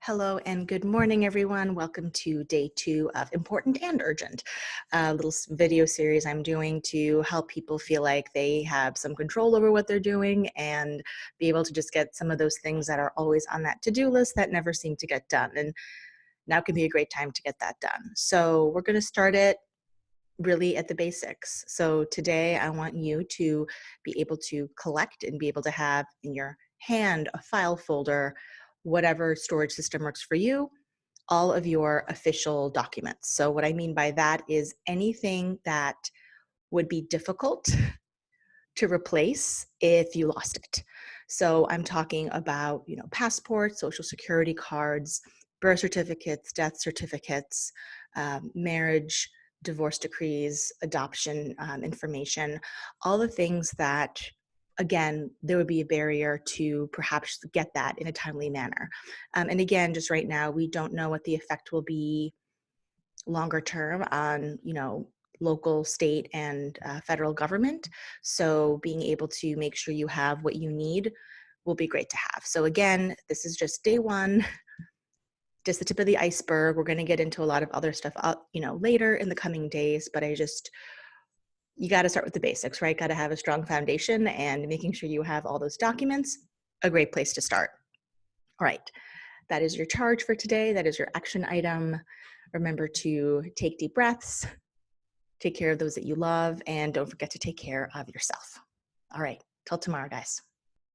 Hello and good morning, everyone. Welcome to day 2 of Important and Urgent, a little video series I'm doing to help people feel like they have some control over what they're doing and be able to just get some of those things that are always on that to-do list that never seem to get done. And now can be a great time to get that done. So we're going to start it really at the basics. So today I want you to be able to collect and be able to have in your hand a file folder, whatever storage system works for you, all of your official documents. So what I mean by that is anything that would be difficult to replace if you lost it. So I'm talking about, passports, social security cards, birth certificates, death certificates, marriage, divorce decrees, adoption information, all the things that, again, there would be a barrier to perhaps get that in a timely manner. And again, just right now, we don't know what the effect will be longer term on, local, state, and federal government. So being able to make sure you have what you need will be great to have. So again, this is just day 1, just the tip of the iceberg. We're going to get into a lot of other stuff, later in the coming days, but you got to start with the basics, right? Got to have a strong foundation, and making sure you have all those documents, a great place to start. All right. That is your charge for today. That is your action item. Remember to take deep breaths, take care of those that you love, and don't forget to take care of yourself. All right. Till tomorrow, guys.